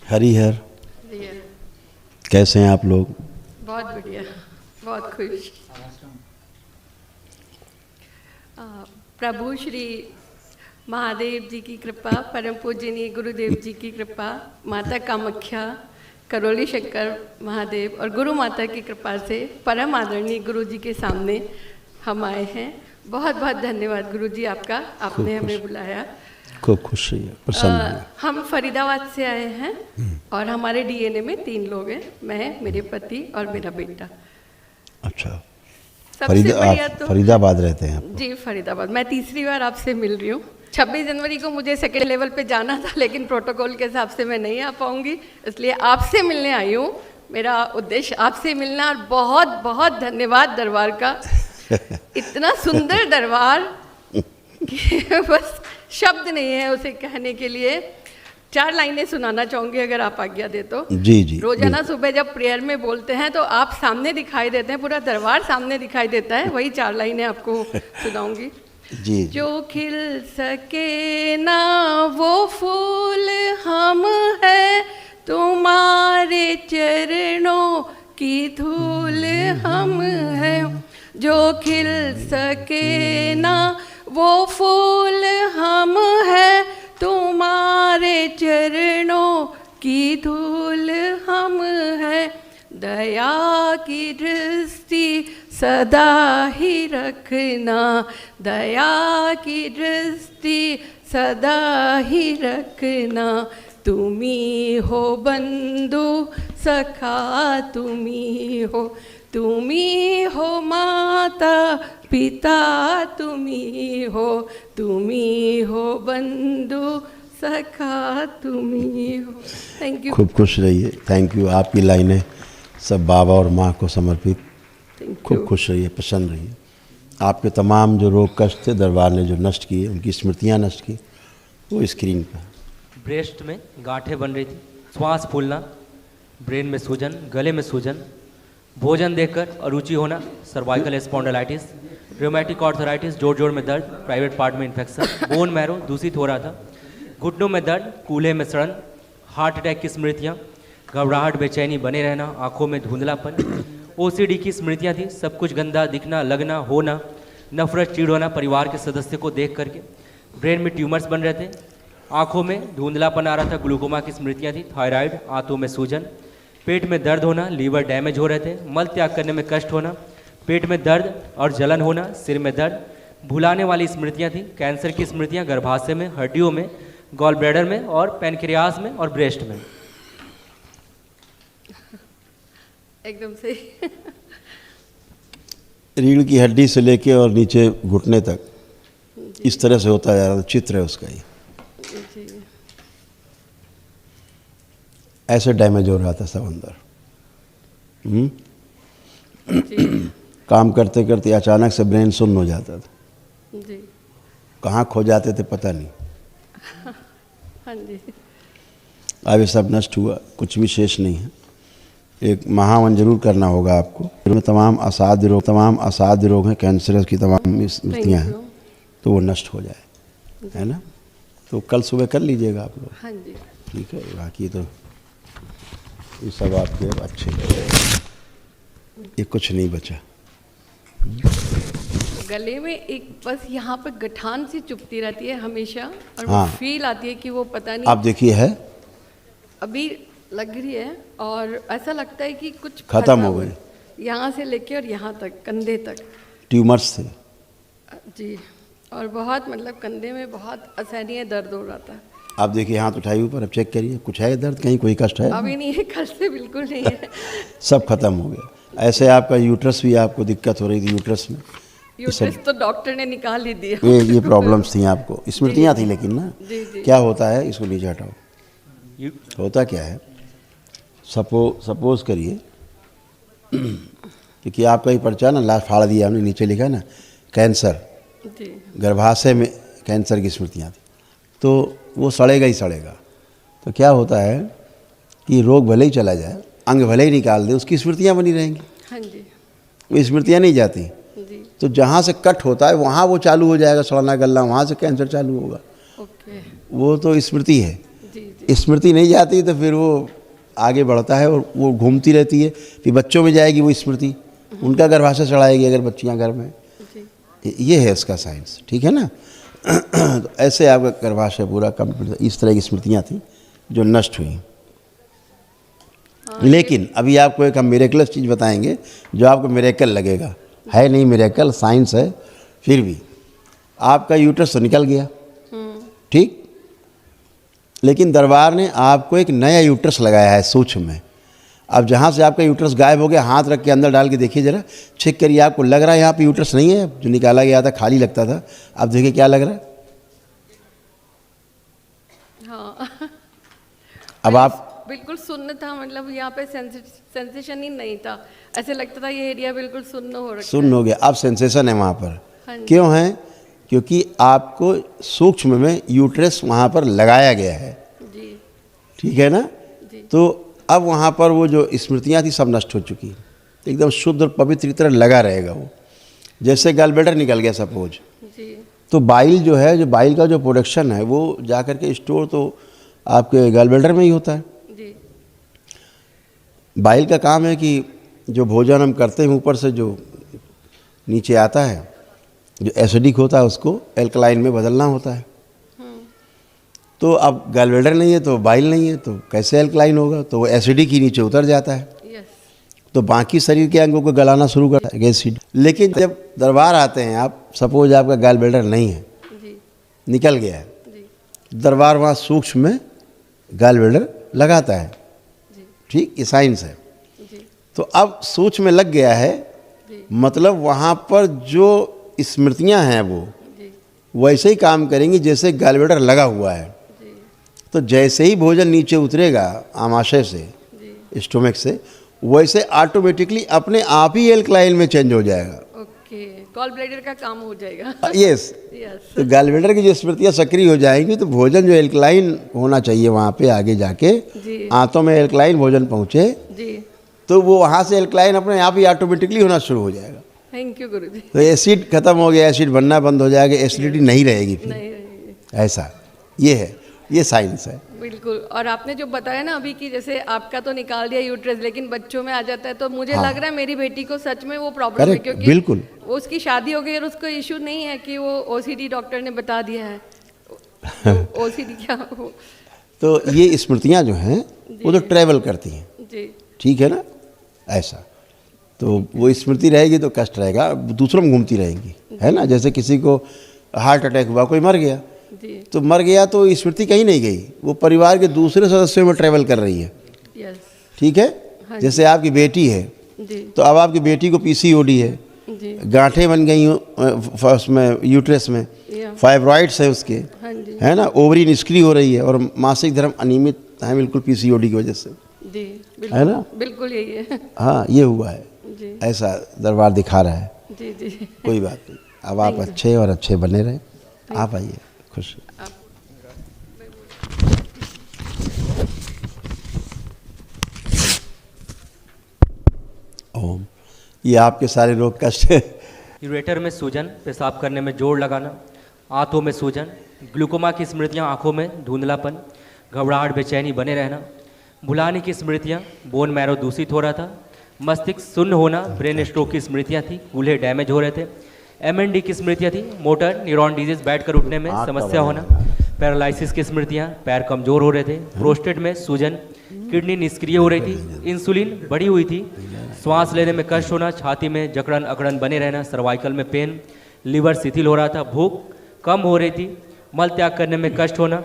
हरिहर, कैसे हैं आप लोग? बहुत बढ़िया, बहुत खुश। प्रभु श्री महादेव जी की कृपा, परम पूजनीय गुरुदेव जी की कृपा, माता कामाख्या, करौली शंकर महादेव और गुरु माता की कृपा से परम आदरणीय गुरु जी के सामने हम आए हैं। बहुत बहुत धन्यवाद गुरु जी आपका, आपने हमें बुलाया। खूब खुश रहिए, प्रसन्न रहिए। हम फरीदाबाद से आए हैं और हमारे डीएनए में 3 लोग हैं, मैं, मेरे पति और मेरा बेटा। अच्छा, सबसे बढ़िया तो फरीदाबाद रहते हैं आप? जी, फरीदाबाद। मैं तीसरी बार आपसे मिल रही हूँ। 26 जनवरी को मुझे सेकेंड लेवल पे जाना था, लेकिन प्रोटोकॉल के हिसाब से मैं नहीं आ पाऊंगी, इसलिए आपसे मिलने आई हूँ। मेरा उद्देश्य आपसे मिलना, और बहुत बहुत धन्यवाद दरबार का। इतना सुंदर दरबार कि बस शब्द नहीं है उसे कहने के लिए। 4 लाइनें सुनाना चाहूँगी अगर आप आज्ञा दे तो। जी जी। रोजाना सुबह जब प्रेयर में बोलते हैं तो आप सामने दिखाई देते हैं, पूरा दरबार सामने दिखाई देता है, वही 4 लाइनें आपको सुनाऊंगी। जी। जो खिल सके ना वो फूल हम है, तुम्हारे चरणों की धूल हम है। जो खिल सके ना वो फूल हम है, तुम्हारे चरणों की धूल हम है। दया की दृष्टि सदा ही रखना, दया की दृष्टि सदा ही रखना। तुम्ही हो बंधु सखा, तुम्ही हो माता पिता, तुम्ही हो बंधु सखा, तुम्ही हो। Thank you. खूब खुश रहिए। Thank you. आपकी लाइनें सब बाबा और माँ को समर्पित। खूब खुश रहिए, प्रसन्न रहिए। आपके तमाम जो रोग कष्ट थे दरबार ने जो नष्ट किए, उनकी स्मृतियाँ नष्ट की, वो स्क्रीन पर। ब्रेस्ट में गांठें बन रही थी, श्वास फूलना, ब्रेन में सूजन, गले में सूजन, भोजन देखकर अरुचि होना, सर्वाइकल स्पॉन्डिलाइटिस, रूमेटिक आर्थराइटिस, जोड़ में दर्द, प्राइवेट पार्ट में इन्फेक्शन, बोन मैरो दूषित हो रहा था, घुटनों में दर्द, कूल्हे में सड़न, हार्ट अटैक की स्मृतियाँ, घबराहट, बेचैनी बने रहना, आंखों में धुंधलापन, ओसीडी की स्मृतियाँ थी, सब कुछ गंदा दिखना, लगना, होना, नफरत, चिढ़ होना परिवार के सदस्य को देख करके, ब्रेन में ट्यूमर्स बन रहे थे, आंखों में धुंधलापन आ रहा था, ग्लूकोमा की स्मृतियाँ थी, थायराइड, आंतों में सूजन, पेट में दर्द होना, लीवर डैमेज हो रहे थे, मल त्याग करने में कष्ट होना, पेट में दर्द और जलन होना, सिर में दर्द, भुलाने वाली स्मृतियाँ थी, कैंसर की स्मृतियाँ गर्भाशय में, हड्डियों में, गॉल ब्लैडर में और पैनक्रियास में और ब्रेस्ट में। एकदम सही। रीढ़ की हड्डी से लेके और नीचे घुटने तक इस तरह से होता जा रहा था, चित्र है उसका ये। ऐसे डैमेज हो रहा था सब अंदर। काम करते करते अचानक से ब्रेन सुन्न हो जाता था जी। कहाँ खो जाते थे पता नहीं। हाँ जी। अब ये सब नष्ट हुआ, कुछ भी शेष नहीं है। एक महावन जरूर करना होगा आपको। तमाम असाध्य रोग हैं, कैंसर की तमाम स्मृतियाँ हैं, तो वो नष्ट हो जाए, है ना। तो कल सुबह कर लीजिएगा आप लोग। हाँ जी। ठीक है। बाकी तो ये सब आपके अच्छे, ये कुछ नहीं बचा। गले में एक बस यहाँ पे गठान सी चुभती रहती है हमेशा, और हाँ। वो फील आती है कि वो पता नहीं आप देखिए है अभी लग रही है, और ऐसा लगता है कि कुछ खत्म हो गई, यहाँ से लेके और यहाँ तक, कंधे तक ट्यूमर्स थे जी। और बहुत मतलब कंधे में बहुत असहनीय दर्द हो रहा था। आप देखिए, हाथ उठाइए ऊपर, अब चेक करिए, कुछ है दर्द, कहीं कोई कष्ट है? अभी नहीं है, कल से बिल्कुल नहीं है। सब खत्म हो गया। ऐसे आपका यूट्रस भी, आपको दिक्कत हो रही थी यूट्रस में, यूट्रस तो डॉक्टर ने निकाल ही दिया। ये प्रॉब्लम्स थी आपको, स्मृतियाँ थी लेकिन ना। जी जी। क्या होता है, इसको नीचे हटाओ। होता क्या है, सपोज करिए क्योंकि आपका ही पर्चा ना लास्ट फाड़ दिया हमने, नीचे लिखा ना कैंसर, जी। गर्भाशय में कैंसर की स्मृतियाँ थी, तो वो सड़ेगा ही सड़ेगा। तो क्या होता है कि रोग भले ही चला जाए, अंग भले ही निकाल दे, उसकी स्मृतियाँ बनी रहेंगी। हाँ जी। वो स्मृतियाँ नहीं जाती। जी। तो जहाँ से कट होता है वहाँ वो चालू हो जाएगा, सड़ना गलना, वहाँ से कैंसर चालू होगा। ओके। वो तो स्मृति है। जी जी। स्मृति नहीं जाती तो फिर वो आगे बढ़ता है और वो घूमती रहती है, फिर बच्चों में जाएगी वो स्मृति, उनका गर्भाशय चढ़ाएगी अगर बच्चियां घर में। ये है इसका साइंस, ठीक है ना। तो ऐसे आपका गर्भाशय पूरा कंप्लीट, इस तरह की स्मृतियाँ थी जो नष्ट हुई। लेकिन अभी आपको एक हम मिरेकलस चीज़ बताएंगे जो आपको मिरेकल लगेगा, है नहीं मिरेकल, साइंस है, फिर भी आपका यूट्रस तो निकल गया, ठीक, लेकिन दरबार ने आपको एक नया यूट्रस लगाया है सूक्ष्म में। अब जहाँ से आपका यूट्रस गायब हो गया, हाथ रख के अंदर डाल के देखिए ज़रा, चेक करिए, आपको लग रहा है यहाँ पे यूट्रस नहीं है, जो निकाला गया था खाली लगता था, अब देखिए क्या लग रहा है। हाँ। अब आप बिल्कुल सुन्न था, मतलब यहाँ पे सेंसेशन ही नहीं था, ऐसे लगता था ये एरिया बिल्कुल सुन्न हो रखा है। सुन्न हो गया, अब सेंसेशन है वहाँ पर। हाँ जी। क्यों है? क्योंकि आपको सूक्ष्म में यूट्रस वहाँ पर लगाया गया है, जी ठीक है ना। जी। तो अब वहाँ पर वो जो स्मृतियाँ थी सब नष्ट हो चुकी, एकदम शुद्ध और पवित्र की तरह लगा रहेगा वो। जैसे गलब्लैडर निकल गया सपोज, जी तो बाइल जो है, जो बाइल का जो प्रोडक्शन है वो जा कर के स्टोर तो आपके गलब्लैडर में ही होता है। जी। बाइल का काम है कि जो भोजन हम करते हैं ऊपर से जो नीचे आता है, जो एसिडिक होता है उसको एल्कलाइन में बदलना होता है। तो अब गलब्लैडर नहीं है तो बाइल नहीं है, तो कैसे एल्कलाइन होगा, तो वो एसिडिक ही नीचे उतर जाता है, यस। तो बाकी शरीर के अंगों को गलाना शुरू करता है एसिड। लेकिन जब दरबार आते हैं आप, सपोज आपका गलब्लैडर नहीं है, जी निकल गया है, जी दरबार वहाँ सूक्ष्म में गलब्लैडर लगाता है, ठीक, ये साइंस है। जी तो अब सूक्ष्म में लग गया है, मतलब वहाँ पर जो स्मृतियाँ हैं वो जी वैसे ही काम करेंगी जैसे गलब्लैडर लगा हुआ है। जी तो जैसे ही भोजन नीचे उतरेगा आमाशय से, जी। स्टोमक से, वैसे ऑटोमेटिकली अपने आप ही एल्कलाइन में चेंज हो जाएगा। ओके, गॉल ब्लैडर का काम हो जाएगा। यस। यस। तो गलब्लैडर की जो स्मृतियाँ सक्रिय हो जाएंगी तो भोजन जो एल्कलाइन होना चाहिए वहाँ पे आगे जाके, जी आंतों में एल्कलाइन भोजन पहुँचे, जी। तो वो वहाँ से एल्कलाइन अपने आप ही ऑटोमेटिकली होना शुरू हो जाएगा। थैंक यू गुरुजी। तो एसिड खत्म हो गया, एसिड बनना बंद हो जाएगा, एसिडिटी नहीं रहेगी फिर। नहीं नहीं, ऐसा ये है, ये साइंस है। बिल्कुल। और आपने जो बताया ना अभी कि जैसे आपका तो निकाल दिया यूट्रस, लेकिन बच्चों में आ जाता है, तो मुझे लग रहा है मेरी बेटी को सच में वो प्रॉब्लम है, करेक्ट, क्योंकि बिल्कुल। वो उसकी शादी हो गई और उसको इशू नहीं है कि वो ओसीडी डॉक्टर ने बता दिया है। ओसीडी क्या हो? तो ये स्मृतियाँ जो हैं वो तो ट्रैवल करती हैं, जी ठीक है ना, ऐसा। तो वो स्मृति रहेगी तो कष्ट रहेगा, दूसरों में घूमती रहेंगी, है ना। जैसे किसी को हार्ट अटैक हुआ, कोई मर गया, जी। तो मर गया तो स्मृति कहीं नहीं गई, वो परिवार के दूसरे सदस्यों में ट्रैवल कर रही है, यस। ठीक है। हाँ जैसे आपकी बेटी है, जी तो अब आपकी बेटी को पीसीओडी है, जी। गांठें बन गई उसमें यूट्रस में, या फाइब्रॉइड्स है उसके, हाँ जी है ना, ओवरी निष्क्रिय हो रही है और मासिक धर्म अनियमित है बिल्कुल पीसीओडी की वजह से, जी। है ना। बिल्कुल यही है। हाँ ये हुआ है, जी ऐसा दरबार दिखा रहा है। जी जी। कोई बात नहीं, अब आप अच्छे और अच्छे बने रहें, आप आइए, खुश। ओम। ये आपके सारे रोग कष्ट यूरेटर में सूजन, पेशाब करने में जोर लगाना, आंतों में सूजन, ग्लूकोमा की स्मृतियाँ, आंखों में धुंधलापन, घबराहट, बेचैनी बने रहना, भुलाने की स्मृतियाँ, बोन मैरो दूषित हो रहा था, मस्तिष्क शून्य होना, ब्रेन स्ट्रोक की स्मृतियाँ थी, कूल्हे डैमेज हो रहे थे, MND की स्मृतियाँ थी, मोटर न्यूरॉन डिजीज, बैठकर उठने में समस्या होना, पैरालिसिस की स्मृतियाँ, पैर कमजोर हो रहे थे, प्रोस्टेट में सूजन, किडनी निष्क्रिय हो रही थी, इंसुलिन बढ़ी हुई थी, श्वास लेने में कष्ट होना, छाती में जकड़न अकड़न बने रहना, सर्वाइकल में पेन, लीवर शिथिल हो रहा था, भूख कम हो रही थी, मल त्याग करने में कष्ट होना,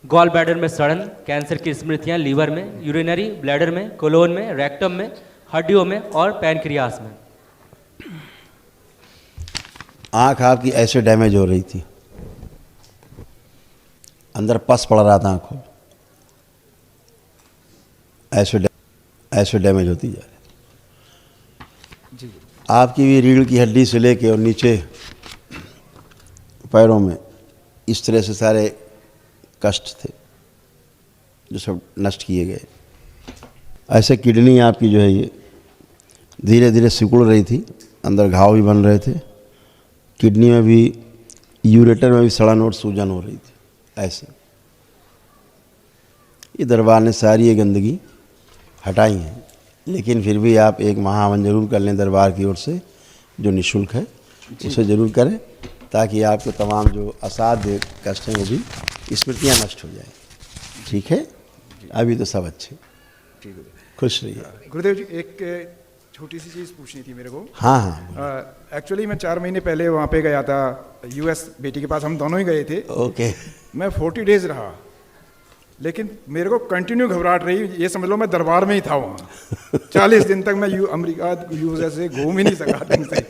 गॉल ब्लैडर में सड़न, कैंसर की स्मृतियाँ, लीवर में, यूरिनरी ब्लैडर में, कोलोन में, रेक्टम में, हड्डियों में और पैनक्रियास में। आँख आपकी ऐसे डैमेज हो रही थी, अंदर पस पड़ रहा था आँखों, ऐसे डैमेज होती जा रही जी। आपकी भी रीढ़ की हड्डी से लेके और नीचे पैरों में इस तरह से सारे कष्ट थे जो सब नष्ट किए गए। ऐसे किडनी आपकी जो है ये धीरे धीरे सिकुड़ रही थी, अंदर घाव भी बन रहे थे, किडनी में भी, यूरेटर में भी सड़न और सूजन हो रही थी ऐसे। ये दरबार ने सारी ये गंदगी हटाई है, लेकिन फिर भी आप एक महावन जरूर कर लें दरबार की ओर से, जो निःशुल्क है, उसे ज़रूर करें, ताकि आपको तमाम जो असाध्य कष्ट हैं वो भी स्मृतियाँ नष्ट हो जाए। ठीक है, अभी तो सब अच्छे, ठीक है खुश रहिए। गुरुदेव जी, एक छोटी सी चीज़ पूछनी थी मेरे को। हाँ हाँ, एक्चुअली मैं 4 महीने पहले वहाँ पे गया था यूएस, बेटी के पास, हम दोनों ही गए थे। ओके। मैं 40 डेज रहा, लेकिन मेरे को कंटिन्यू घबराहट रही, ये समझ लो मैं दरबार में ही था वहाँ। 40 दिन तक मैं अमेरिका यूएस से घूम ही नहीं सका ढंग से,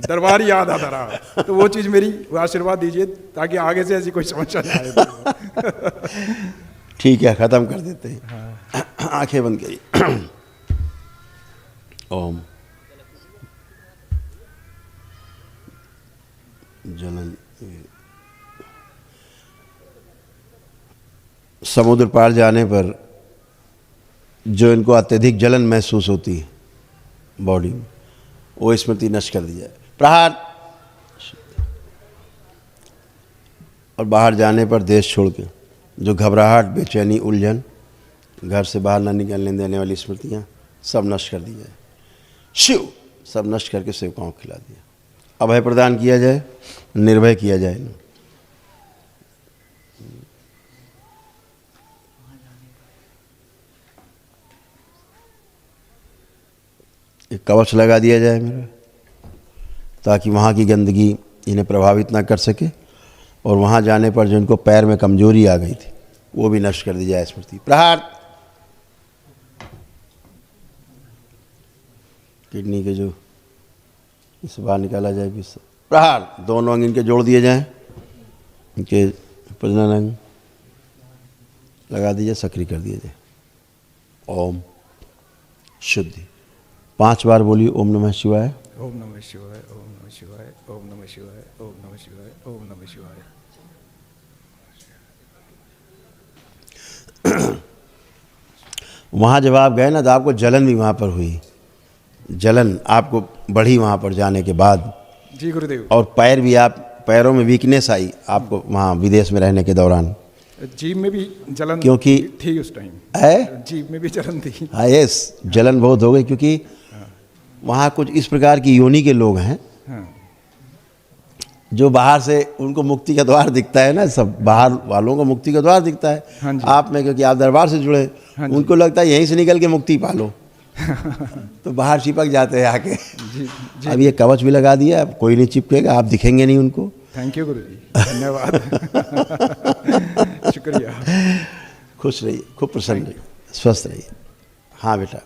दरबार ही याद आता रहा। तो वो चीज़ मेरी आशीर्वाद दीजिए ताकि आगे से ऐसी कोई समस्या ना आए। ठीक है, ख़त्म कर देते हैं। हाँ। आंखें बंद करिए। ओम जलन, समुद्र पार जाने पर जो इनको अत्यधिक जलन महसूस होती है बॉडी में, वो स्मृति नष्ट कर दी जाए। प्रहार। और बाहर जाने पर देश छोड़ के जो घबराहट, बेचैनी, उलझन, घर से बाहर ना निकलने देने वाली स्मृतियाँ सब नष्ट कर दी जाए। शिव सब नष्ट करके सेवकाओं को खिला दिया। अभय प्रदान किया जाए, निर्भय किया जाए। एक कवच लगा दिया जाए मेरा, ताकि वहाँ की गंदगी इन्हें प्रभावित ना कर सके, और वहाँ जाने पर जो इनको पैर में कमजोरी आ गई थी वो भी नष्ट कर दी जाए स्मृति। प्रहार। किडनी के जो इस बाहर निकाला जाए भी। प्रहार। दोनों अंग इनके जोड़ दिए जाएं, इनके प्रजनन अंग लगा दीजिए, सक्रिय कर दिया जाए। ओम शुद्धि। 5 बार बोलिए ओम नमः शिवाय। ओम नमः शिवाय, ओम नमः शिवाय, ओम नमः शिवाय, ओम नमः शिवाय, ओम नमः शिवाय। वहाँ जब आप गए ना तो आपको जलन भी वहाँ पर हुई, जलन आपको बढ़ी वहाँ पर जाने के बाद। जी गुरुदेव। और पैर भी, आप पैरों में वीकनेस आई आपको वहाँ विदेश में रहने के दौरान। जीभ में भी जलन क्योंकि थी उस टाइम है, जीभ में भी जलन थी। हाँ यस, जलन बहुत हो गई, क्योंकि वहाँ कुछ इस प्रकार की योनि के लोग हैं हाँ। जो बाहर से उनको मुक्ति का द्वार दिखता है ना, सब बाहर वालों को मुक्ति का द्वार दिखता है। हाँ जी। आप में, क्योंकि आप दरबार से जुड़े, हाँ जी। उनको लगता है यहीं से निकल के मुक्ति पालो। तो बाहर चिपक जाते हैं आके। जी, जी। अब ये कवच भी लगा दिया, अब कोई नहीं चिपकेगा, आप दिखेंगे नहीं उनको। थैंक यू गुरुजी, धन्यवाद। शुक्रिया। खुश रहिए, खूब प्रसन्न रहिए, स्वस्थ रहिए। हाँ बेटा।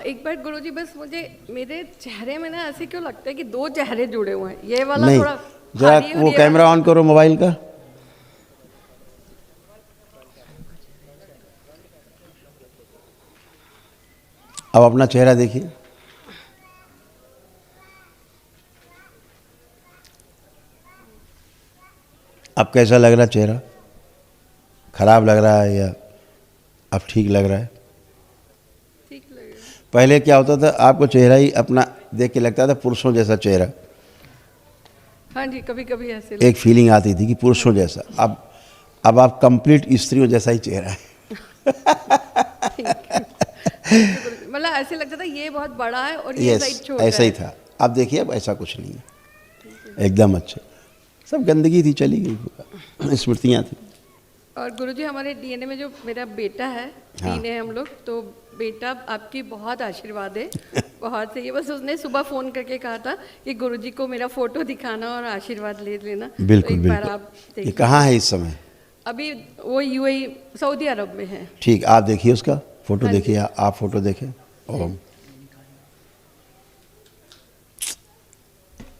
एक बार गुरुजी, बस मुझे मेरे चेहरे में ना ऐसे क्यों लगता है कि 2 चेहरे जुड़े हुए हैं, ये वाला नहीं, थोड़ा जरा भारी और वो ये कैमरा ऑन करो मोबाइल का। अब अपना चेहरा देखिए। अब कैसा लग रहा है चेहरा? खराब लग रहा है या अब ठीक लग रहा है? ठीक लगेगा। पहले क्या होता था, आपको चेहरा ही अपना देख के लगता था पुरुषों जैसा चेहरा, हाँ जी, कभी कभी ऐसे एक फीलिंग आती थी कि पुरुषों जैसा। अब आप कंप्लीट स्त्रियों जैसा ही चेहरा है। मतलब ऐसे लगता था ये बहुत बड़ा है और ये यस, साइड छोटा ऐसा ही है। था। अब देखिए, अब ऐसा कुछ नहीं है, एकदम अच्छे। सब गंदगी थी, चली गई, स्मृतियाँ थी। और गुरुजी, हमारे डीएनए में जो मेरा बेटा है, हाँ। 3 है हम लोग, तो बेटा आपकी बहुत आशीर्वाद है, बहुत सही है। बस उसने सुबह फ़ोन करके कहा था कि गुरुजी को मेरा फ़ोटो दिखाना और आशीर्वाद ले लेना। बिल्कुल तो एक बार बिल्कुल। आप ये देखिए। कहाँ है इस समय? अभी वो यूएई सऊदी अरब में है। ठीक, आप देखिए उसका फोटो, हाँ जी। देखिए आप फोटो देखें। ओम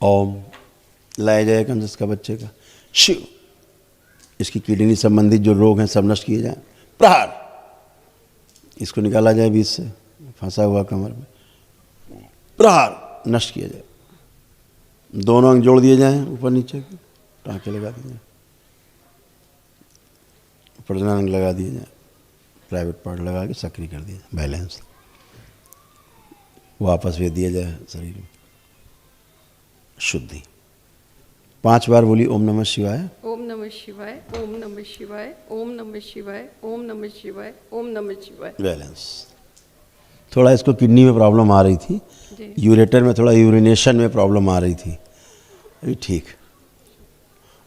ओम। लाया जाएगा जिसका बच्चे का। शिव। इसकी किडनी संबंधित जो रोग हैं सब नष्ट किए जाएं। प्रहार। इसको निकाला जाए बीच से, फंसा हुआ कमर में। प्रहार। नष्ट किया जाए। दोनों अंग जोड़ दिए जाएं, ऊपर नीचे के टाँके लगा दिए जाएं, प्रजनन अंग लगा दिए जाएं, प्राइवेट पार्ट लगा के सक्रिय कर दिया जाए, बैलेंस वापस भेज दिया जाए शरीर में। शुद्धि। 5 बार बोली ओम नमः शिवाय। ओम नमः शिवाय, ओम नमः शिवाय, ओम नमः शिवाय, ओम नमः शिवाय, ओम नमः शिवाय। बैलेंस। थोड़ा इसको किडनी में प्रॉब्लम आ रही थी, जी। यूरेटर में थोड़ा यूरिनेशन में प्रॉब्लम आ रही थी, अभी ठीक।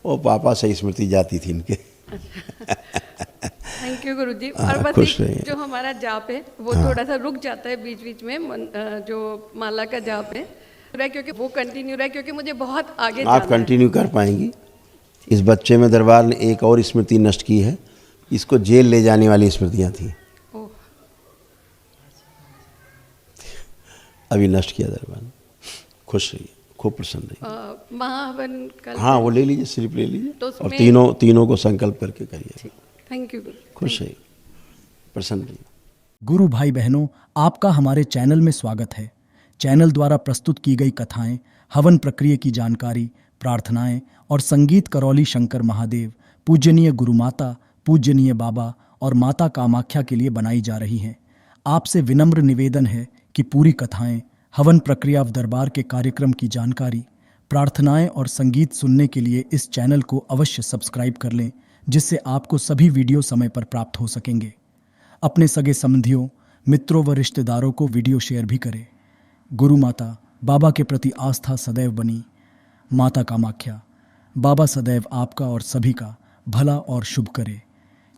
वो पापा से स्मृति जाती थी इनके। थैंक यू गुरुजी। और बस खुश एक रहिए। जो हमारा जाप है वो थोड़ा सा रुक जाता है बीच बीच में, जो माला का जाप है क्योंकि वो कंटिन्यू रहा, क्योंकि मुझे बहुत आगे आप जाना है। कंटिन्यू कर पाएंगी। इस बच्चे में दरबार ने एक और स्मृति नष्ट की है, इसको जेल ले जाने वाली स्मृतियाँ थी, ओह, अभी नष्ट किया दरबार ने। खुश रहिए, खूब प्रसन्न रहिए। महाहवन कल। हाँ, वो ले लीजिए, स्लिप ले लीजिए तो और उसमें- तीनों को संकल्प करके करिए। थैंक यू गुरु। खुश रहिए, प्रसन्न रहिए। गुरु भाई बहनों, आपका हमारे चैनल में स्वागत है। चैनल द्वारा प्रस्तुत की गई कथाएं, हवन प्रक्रिया की जानकारी, प्रार्थनाएं और संगीत करौली शंकर महादेव, पूजनीय गुरु माता, पूजनीय बाबा और माता कामाख्या के लिए बनाई जा रही हैं। आपसे विनम्र निवेदन है कि पूरी कथाएं, हवन प्रक्रिया व दरबार के कार्यक्रम की जानकारी, प्रार्थनाएं और संगीत सुनने के लिए इस चैनल को अवश्य सब्सक्राइब कर लें, जिससे आपको सभी वीडियो समय पर प्राप्त हो सकेंगे। अपने सगे संबंधियों, मित्रों व रिश्तेदारों को वीडियो शेयर भी करें। गुरु माता, बाबा के प्रति आस्था सदैव बनी। माता कामाख्या, बाबा सदैव आपका और सभी का भला और शुभ करे।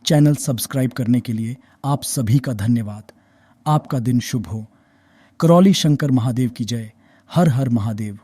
चैनल सब्सक्राइब करने के लिए आप सभी का धन्यवाद। आपका दिन शुभ हो। करौली शंकर महादेव की जय। हर हर महादेव।